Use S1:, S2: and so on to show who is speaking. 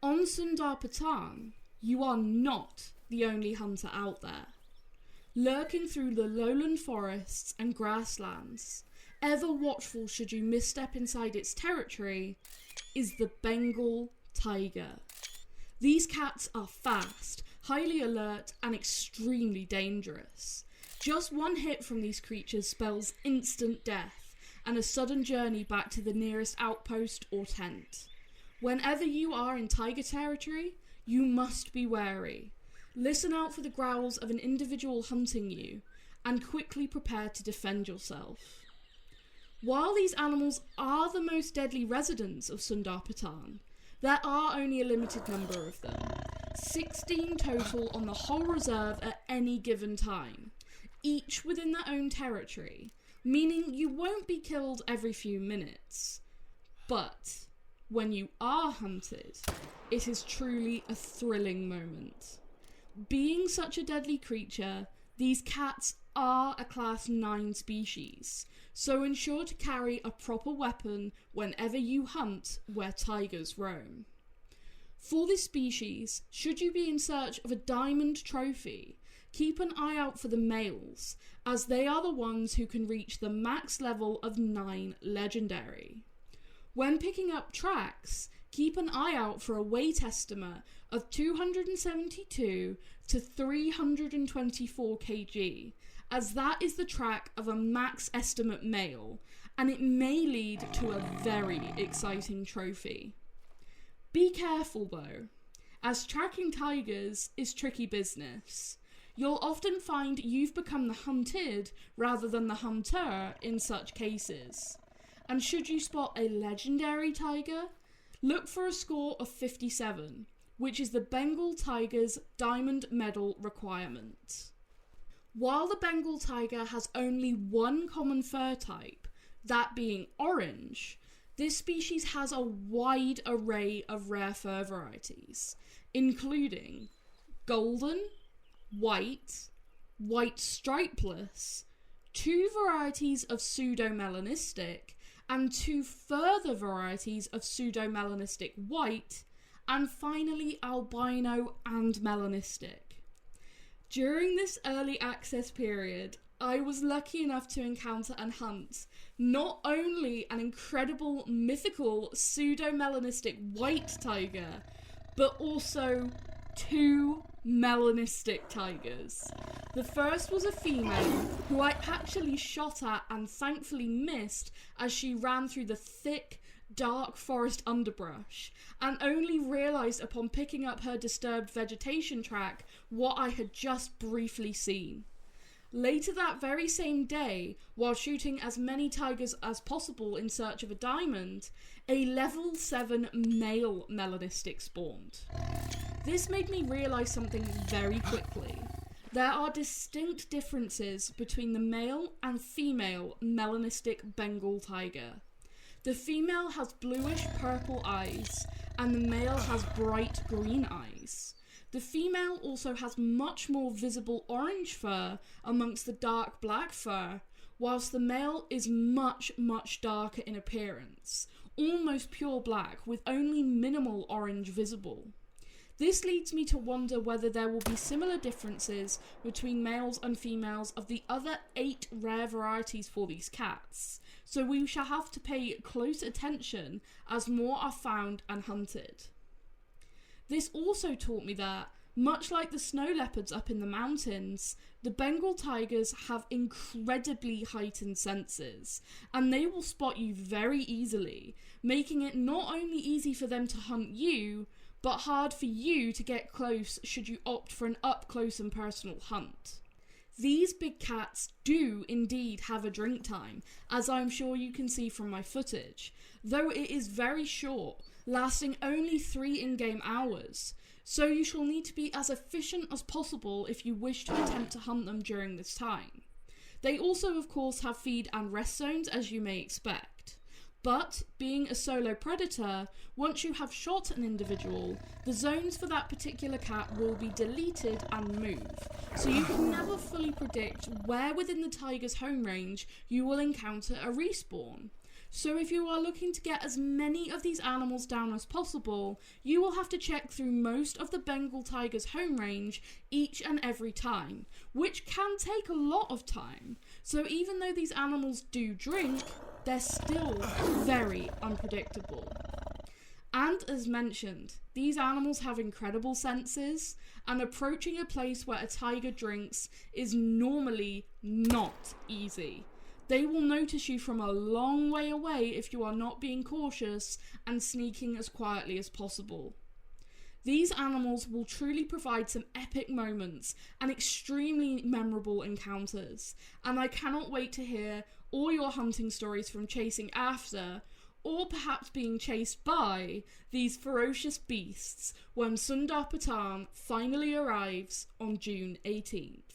S1: On Sundarpatan, you are not the only hunter out there. Lurking through the lowland forests and grasslands, ever watchful should you misstep inside its territory, is the Bengal tiger. These cats are fast, highly alert, and extremely dangerous. Just one hit from these creatures spells instant death and a sudden journey back to the nearest outpost or tent. Whenever you are in tiger territory, you must be wary. Listen out for the growls of an individual hunting you, and quickly prepare to defend yourself. While these animals are the most deadly residents of Sundarpatan, there are only a limited number of them. 16 total on the whole reserve at any given time, each within their own territory, meaning you won't be killed every few minutes. But when you are hunted, it is truly a thrilling moment. Being such a deadly creature, these cats are a class 9 species, so ensure to carry a proper weapon whenever you hunt where tigers roam. For this species, should you be in search of a diamond trophy, keep an eye out for the males, as they are the ones who can reach the max level of 9 legendary. When picking up tracks, keep an eye out for a weight estimate of 272 to 324 kg, as that is the track of a max estimate male, and it may lead to a very exciting trophy. Be careful though, as tracking tigers is tricky business. You'll often find you've become the hunted rather than the hunter in such cases. And should you spot a legendary tiger, look for a score of 57, which is the Bengal tiger's diamond medal requirement. While the Bengal tiger has only one common fur type, that being orange, this species has a wide array of rare fur varieties, including golden, white, white stripeless, 2 varieties of Pseudo Melanistic, and 2 further varieties of Pseudo Melanistic white, and finally albino and melanistic. During this early access period, I was lucky enough to encounter and hunt not only an incredible mythical Pseudo Melanistic white tiger, but also 2 melanistic tigers. The first was a female who I actually shot at and thankfully missed as she ran through the thick, dark forest underbrush, and only realised upon picking up her disturbed vegetation track what I had just briefly seen. Later that very same day, while shooting as many tigers as possible in search of a diamond, a level 7 male melanistic spawned. This made me realise something very quickly. There are distinct differences between the male and female melanistic Bengal tiger. The female has bluish purple eyes, and the male has bright green eyes. The female also has much more visible orange fur amongst the dark black fur, whilst the male is much darker in appearance, almost pure black with only minimal orange visible. This leads me to wonder whether there will be similar differences between males and females of the other 8 rare varieties for these cats, so we shall have to pay close attention as more are found and hunted. This also taught me that, much like the snow leopards up in the mountains, the Bengal tigers have incredibly heightened senses, and they will spot you very easily, making it not only easy for them to hunt you, but hard for you to get close should you opt for an up-close and personal hunt. These big cats do indeed have a drink time, as I'm sure you can see from my footage, though it is very short, lasting only 3 in-game hours, so you shall need to be as efficient as possible if you wish to attempt to hunt them during this time. They also of course have feed and rest zones, as you may expect. But, being a solo predator, once you have shot an individual, the zones for that particular cat will be deleted and moved, so you can never fully predict where within the tiger's home range you will encounter a respawn. So if you are looking to get as many of these animals down as possible, you will have to check through most of the Bengal tiger's home range each and every time, which can take a lot of time. So even though these animals do drink, they're still very unpredictable. And as mentioned, these animals have incredible senses, and approaching a place where a tiger drinks is normally not easy. They will notice you from a long way away if you are not being cautious and sneaking as quietly as possible. These animals will truly provide some epic moments and extremely memorable encounters, and I cannot wait to hear all your hunting stories from chasing after, or perhaps being chased by, these ferocious beasts when Sundarpatan finally arrives on June 18th.